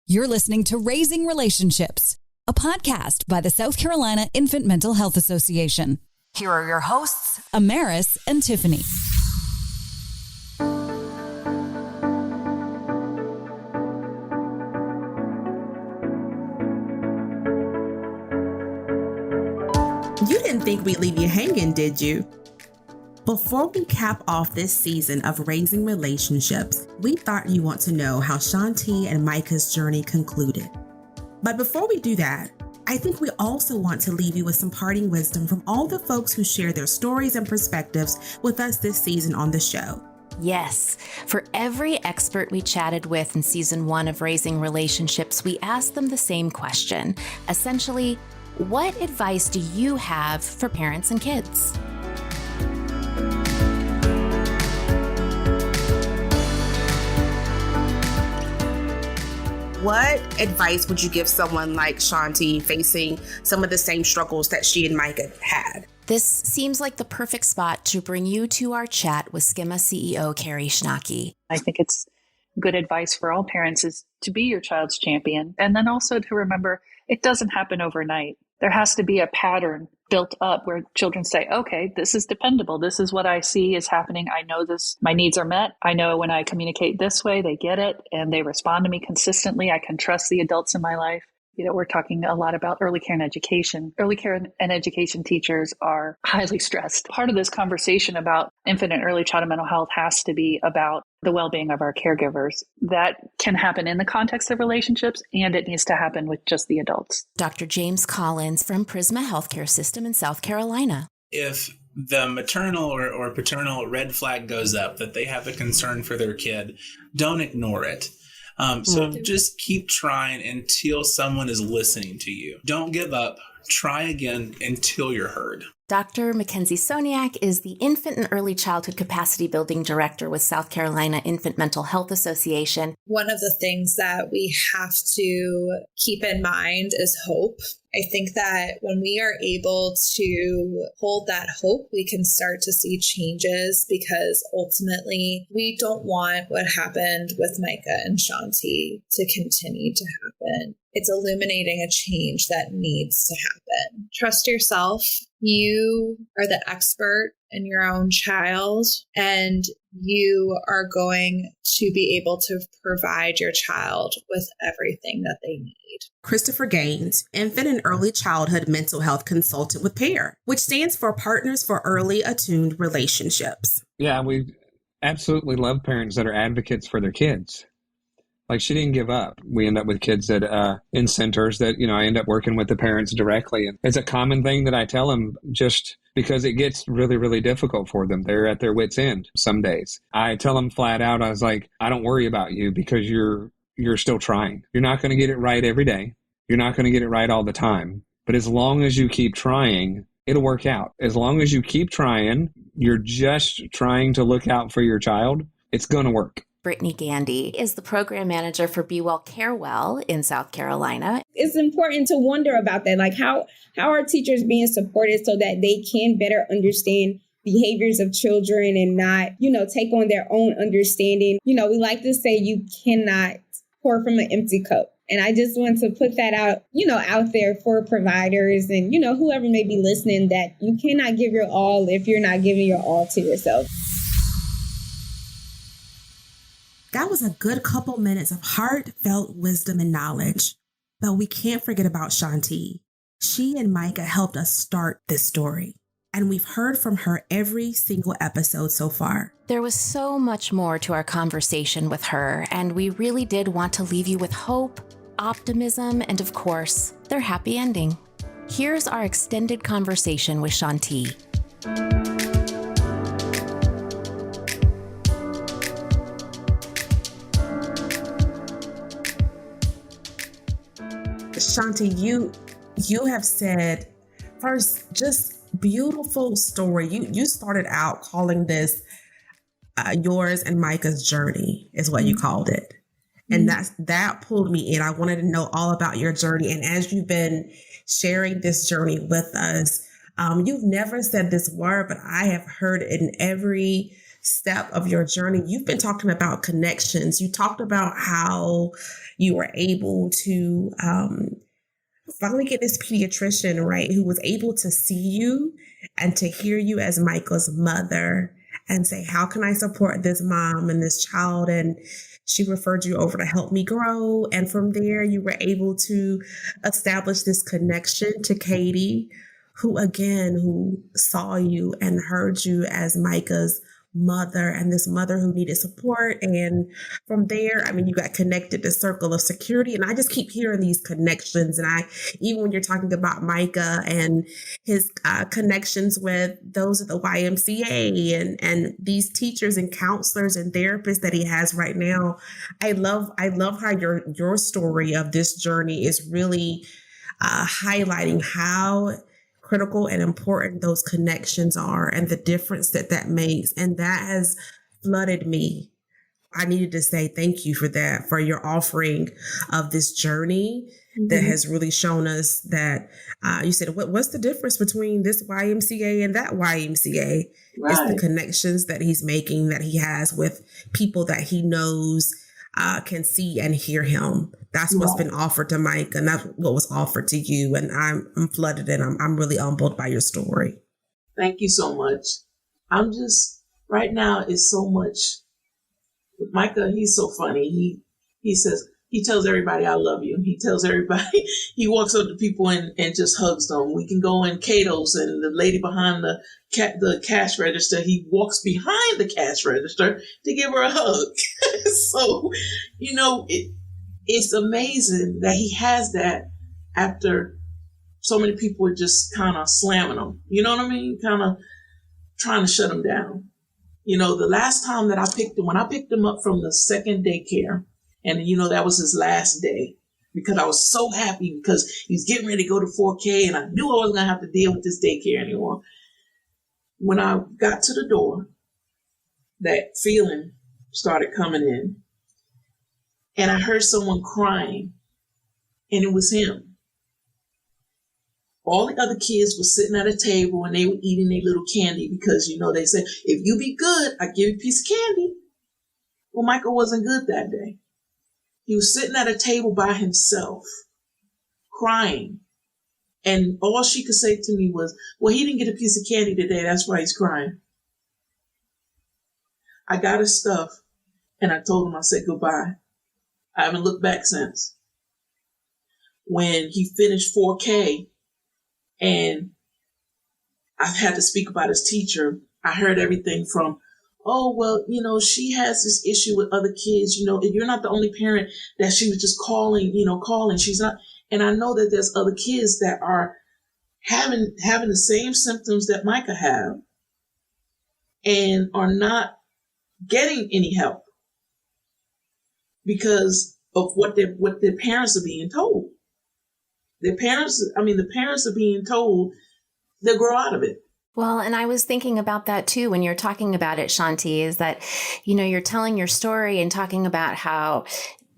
You're listening to Raising Relationships, a podcast by the South Carolina Infant Mental Health Association. Here are your hosts, Amaris and Tiffany. You didn't think we'd leave you hanging, did you? Before we cap off this season of Raising Relationships, we thought you want to know how Shontee and Micah's journey concluded. But before we do that, I think we also want to leave you with some parting wisdom from all the folks who share their stories and perspectives with us this season on the show. Yes, for every expert we chatted with in season 1 of Raising Relationships, we asked them the same question. Essentially, what advice do you have for parents and kids? What advice would you give someone like Shontee facing some of the same struggles that she and Micah had? This seems like the perfect spot to bring you to our chat with Schema CEO Carrie Schnacky. I think it's good advice for all parents is to be your child's champion. And then also to remember, it doesn't happen overnight. There has to be a pattern built up where children say, okay, this is dependable. This is what I see is happening. I know this, my needs are met. I know when I communicate this way, they get it and they respond to me consistently. I can trust the adults in my life. You know, we're talking a lot about early care and education. Early care and education teachers are highly stressed. Part of this conversation about infant and early childhood mental health has to be about the well-being of our caregivers. That can happen in the context of relationships, and it needs to happen with just the adults. Dr. James Collins from Prisma Healthcare System in South Carolina. If the maternal or paternal red flag goes up that they have a concern for their kid, don't ignore it. So just keep trying until someone is listening to you. Don't give up. Try again until you're heard. Dr. Mackenzie Soniak is the Infant and Early Childhood Capacity Building Director with South Carolina Infant Mental Health Association. One of the things that we have to keep in mind is hope. I think that when we are able to hold that hope, we can start to see changes because ultimately we don't want what happened with Micah and Shontee to continue to happen. It's illuminating a change that needs to happen. Trust yourself. You are the expert in your own child, and you are going to be able to provide your child with everything that they need. Christopher Gaines, Infant and Early Childhood Mental Health Consultant with PAIR, which stands for Partners for Early Attuned Relationships. Yeah, we absolutely love parents that are advocates for their kids. Like, she didn't give up. We end up with kids that in centers that, I end up working with the parents directly. And it's a common thing that I tell them just because it gets really, really difficult for them. They're at their wits' end some days. I tell them flat out, I was like, I don't worry about you because you're still trying. You're not going to get it right every day. You're not going to get it right all the time. But as long as you keep trying, it'll work out. As long as you keep trying, you're just trying to look out for your child, it's going to work. Brittany Gandy is the program manager for Be Well Care Well in South Carolina. It's important to wonder about that. Like, how are teachers being supported so that they can better understand behaviors of children and not, take on their own understanding? We like to say you cannot pour from an empty cup. And I just want to put that out, out there for providers and, whoever may be listening, that you cannot give your all if you're not giving your all to yourself. That was a good couple minutes of heartfelt wisdom and knowledge. But we can't forget about Shontee. She and Micah helped us start this story, and we've heard from her every single episode so far. There was so much more to our conversation with her, and we really did want to leave you with hope, optimism, and of course, their happy ending. Here's our extended conversation with Shontee. Shontee, you have said first, just beautiful story. You started out calling this yours and Micah's journey is what you called it. And that pulled me in. I wanted to know all about your journey. And as you've been sharing this journey with us, you've never said this word, but I have heard it in every step of your journey, you've been talking about connections. You talked about how you were able to finally get this pediatrician, right, who was able to see you and to hear you as Micah's mother and say, how can I support this mom and this child? And she referred you over to Help Me Grow. And from there, you were able to establish this connection to Katie, who saw you and heard you as Micah's mother and this mother who needed support. And from there, I mean, you got connected to Circle of Security. And I just keep hearing these connections. And even when you're talking about Micah and his connections with those at the YMCA and these teachers and counselors and therapists that he has right now, I love how your story of this journey is really highlighting how critical and important those connections are and the difference that makes. And that has flooded me. I needed to say thank you for that, for your offering of this journey that has really shown us that you said, what's the difference between this YMCA and that YMCA? Right. It's the connections that he's making, that he has with people that he knows can see and hear him. That's what's been offered to Mike, and that's what was offered to you. And I'm flooded, and I'm really humbled by your story. Thank you so much. I'm just, right now is so much. Micah, he's so funny. He says, he tells everybody, I love you. He tells everybody, he walks up to people and just hugs them. We can go in Cato's, and the lady behind the cash register, he walks behind the cash register to give her a hug. So, it's amazing that he has that after so many people are just kind of slamming him. You know what I mean? Kind of trying to shut him down. The last time that when I picked him up from the second daycare, and, that was his last day, because I was so happy because he was getting ready to go to 4K, and I knew I wasn't going to have to deal with this daycare anymore. When I got to the door, that feeling started coming in, and I heard someone crying, and it was him. All the other kids were sitting at a table, and they were eating their little candy because, they said, if you be good, I give you a piece of candy. Well, Michael wasn't good that day. He was sitting at a table by himself, crying. And all she could say to me was, well, he didn't get a piece of candy today. That's why he's crying. I got his stuff, and I told him, I said goodbye. I haven't looked back since. When he finished 4K, and I had to speak about his teacher, I heard everything from, oh, well, she has this issue with other kids. You're not the only parent that she was just calling. She's not. And I know that there's other kids that are having the same symptoms that Micah have and are not getting any help because of what their parents are being told. The parents are being told they'll grow out of it. Well, and I was thinking about that too when you're talking about it, Shontee, is that, you're telling your story and talking about how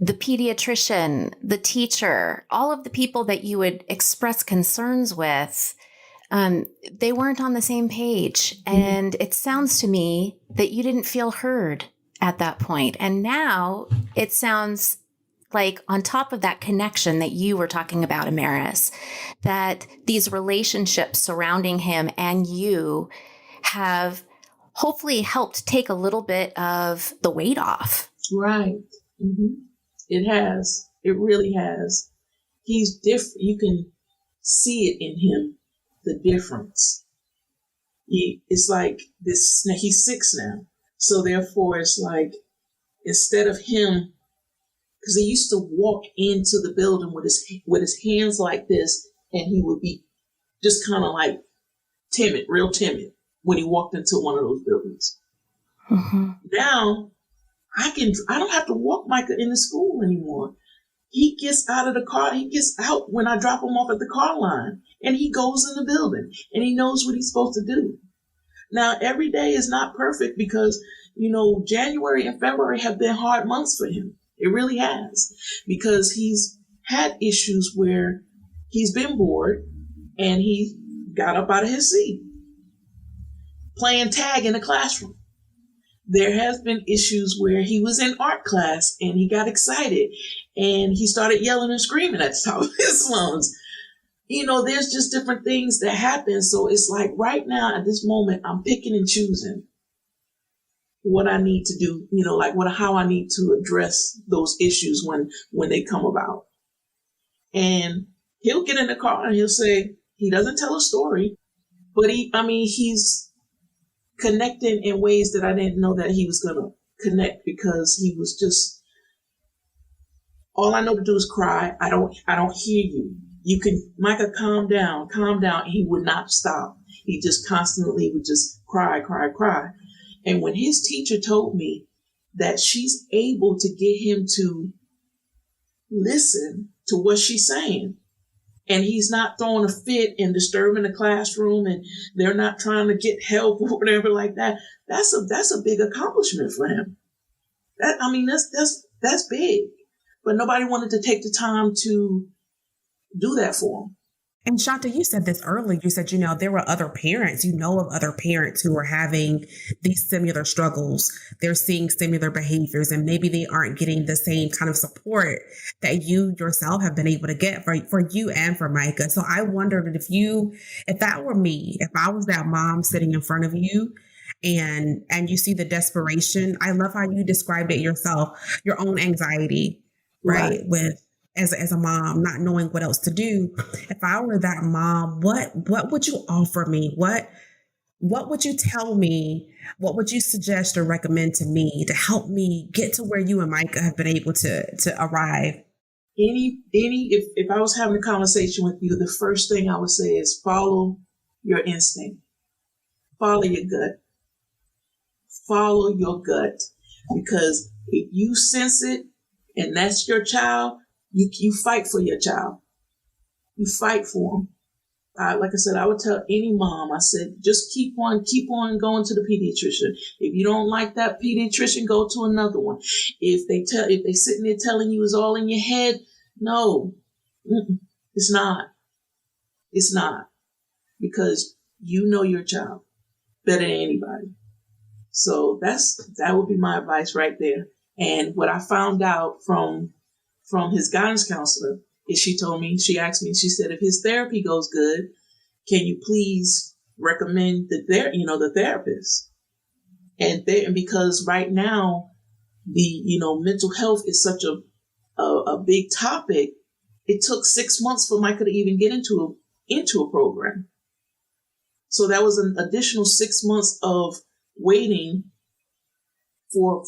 the pediatrician, the teacher, all of the people that you would express concerns with, they weren't on the same page. And it sounds to me that you didn't feel heard at that point. And now it sounds like on top of that connection that you were talking about, Amaris, that these relationships surrounding him and you have hopefully helped take a little bit of the weight off. Right. Mm-hmm. It has. It really has. He's different. You can see it in him, the difference. It's like this, he's 6 now. So therefore it's like, instead of him, because he used to walk into the building with his hands like this, and he would be just kind of like timid, real timid, when he walked into one of those buildings. Mm-hmm. Now, I don't have to walk Micah into school anymore. He gets out of the car. He gets out when I drop him off at the car line, and he goes in the building, and he knows what he's supposed to do. Now, every day is not perfect because, January and February have been hard months for him. It really has, because he's had issues where he's been bored and he got up out of his seat playing tag in the classroom. there has been issues where he was in art class and he got excited and he started yelling and screaming at the top of his lungs. There's just different things that happen. So it's like right now at this moment, I'm picking and choosing what I need to do, how I need to address those issues when they come about. And he'll get in the car and he'll say, he doesn't tell a story, but he's connecting in ways that I didn't know that he was going to connect, because he was just, all I know to do is cry. I don't hear you. You can, Micah, calm down. He would not stop. He just constantly would just cry. And when his teacher told me that she's able to get him to listen to what she's saying, and he's not throwing a fit and disturbing the classroom, and they're not trying to get help or whatever like that, that's a big accomplishment for him. That's big. But nobody wanted to take the time to do that for him. And Shontee, you said this earlier. You said, there were other parents, of other parents who are having these similar struggles. They're seeing similar behaviors, and maybe they aren't getting the same kind of support that you yourself have been able to get for you and for Micah. So I wondered if that were me, if I was that mom sitting in front of you and you see the desperation. I love how you described it yourself, your own anxiety, right? With as a mom, not knowing what else to do. If I were that mom, what would you offer me? What would you tell me? What would you suggest or recommend to me to help me get to where you and Micah have been able to arrive? If I was having a conversation with you, the first thing I would say is follow your instinct. Follow your gut. Follow your gut. Because if you sense it and that's your child, you fight for your child. You fight for them. Like I said, I would tell any mom, I said, just keep on going to the pediatrician. If you don't like that pediatrician, go to another one. If they sitting there telling you it's all in your head, no, it's not. It's not. Because you know your child better than anybody. So that would be my advice right there. And what I found out from his guidance counselor is she asked me, she said, if his therapy goes good, can you please recommend the therapist? And because right now the mental health is such a big topic, it took 6 months for Micah to even get into a program. So that was an additional 6 months of waiting for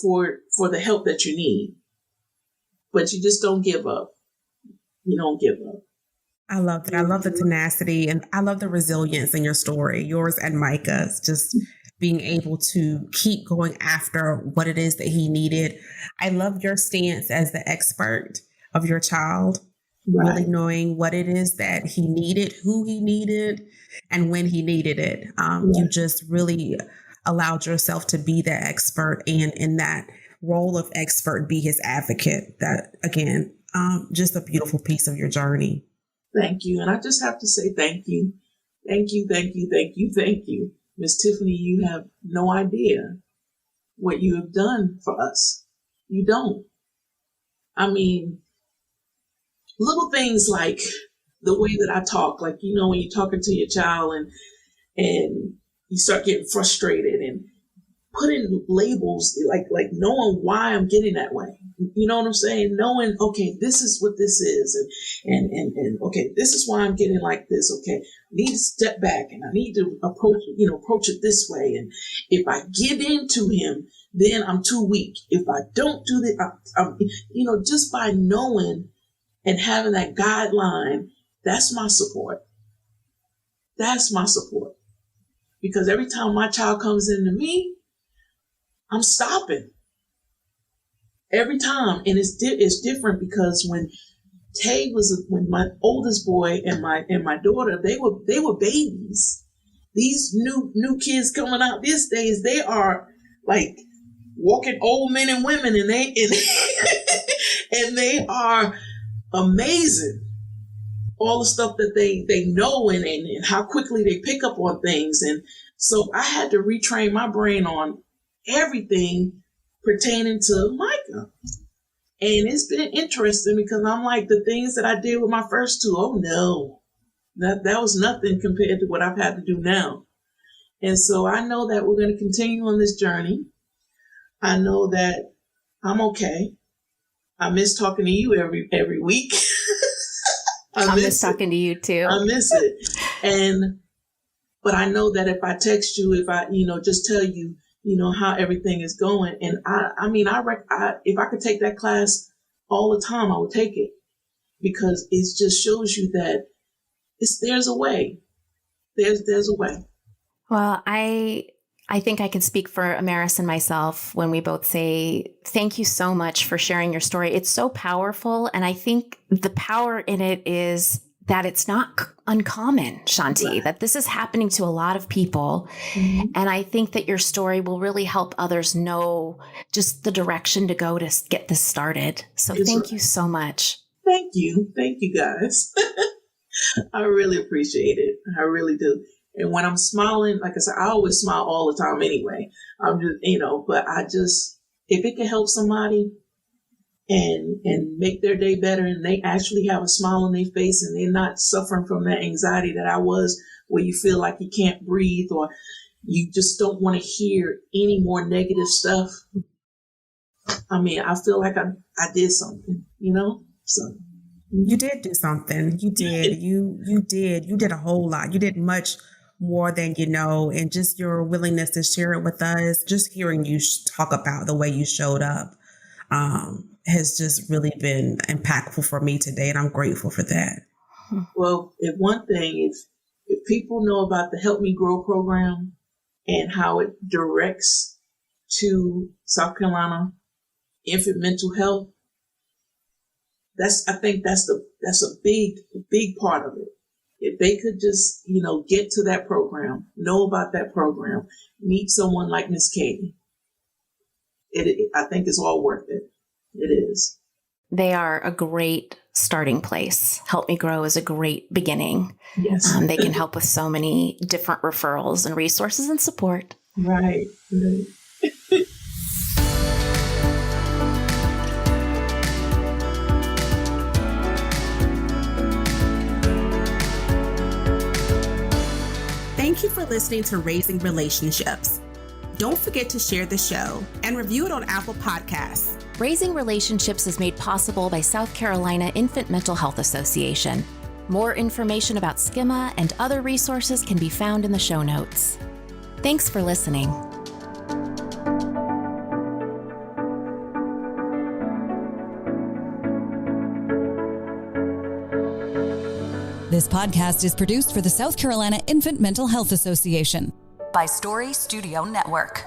the help that you need. But you just don't give up. You don't give up. I love that. I love the tenacity, and I love the resilience in your story, yours and Micah's, just being able to keep going after what it is that he needed. I love your stance as the expert of your child, really knowing what it is that he needed, who he needed, and when he needed it. You just really allowed yourself to be that expert, and in that role of expert, be his advocate. That, again, just a beautiful piece of your journey. Thank you. And I just have to say thank you. Thank you, thank you, thank you, thank you. Miss Tiffany, you have no idea what you have done for us. You don't. I mean, little things like the way that I talk, like, when you're talking to your child and you start getting frustrated and putting labels, like knowing why I'm getting that way. You know what I'm saying? Knowing, okay, this is what this is. And okay, this is why I'm getting like this. Okay, I need to step back and I need to approach it this way. And if I give in to him, then I'm too weak. If I don't do that, just by knowing and having that guideline, that's my support. That's my support. Because every time my child comes into me, I'm stopping every time. And it's different because when my oldest boy and my daughter, they were babies. These new kids coming out these days, they are like walking old men and women, and they are amazing. All the stuff that they know and how quickly they pick up on things. And so I had to retrain my brain on everything pertaining to Micah. And it's been interesting because I'm like, the things that I did with my first two, oh no, that was nothing compared to what I've had to do now. And so I know that we're going to continue on this journey. I know that I'm okay. I miss talking to you every week. I miss talking to you too. I miss it. But I know that if I text you, if I, just tell you, how everything is going. And if I could take that class all the time, I would take it, because it just shows you that there's a way. There's a way. Well, I think I can speak for Amaris and myself when we both say, thank you so much for sharing your story. It's so powerful. And I think the power in it is that it's not uncommon, Shontee, that this is happening to a lot of people. Mm-hmm. And I think that your story will really help others know just the direction to go to get this started. So thank you so much. Thank you. Thank you, guys. I really appreciate it. I really do. And when I'm smiling, like I said, I always smile all the time anyway. I'm just, but if it can help somebody and make their day better, and they actually have a smile on their face and they're not suffering from that anxiety that I was, where you feel like you can't breathe or you just don't want to hear any more negative stuff. I mean, I feel like I did something, so. You did do something. You did. You did. You did a whole lot. You did much more than and just your willingness to share it with us. Just hearing you talk about the way you showed up has just really been impactful for me today, and I'm grateful for that. Well, if people know about the Help Me Grow program and how it directs to South Carolina infant mental health, I think that's a big part of it. If they could just, get to that program, know about that program, meet someone like Miss Katie, I think it's all worth it. It is. They are a great starting place. Help Me Grow is a great beginning. Yes. They can help with so many different referrals and resources and support. Right. Thank you for listening to Raising Relationships. Don't forget to share the show and review it on Apple Podcasts. Raising Relationships is made possible by South Carolina Infant Mental Health Association. More information about SCIMA and other resources can be found in the show notes. Thanks for listening. This podcast is produced for the South Carolina Infant Mental Health Association by Story Studio Network.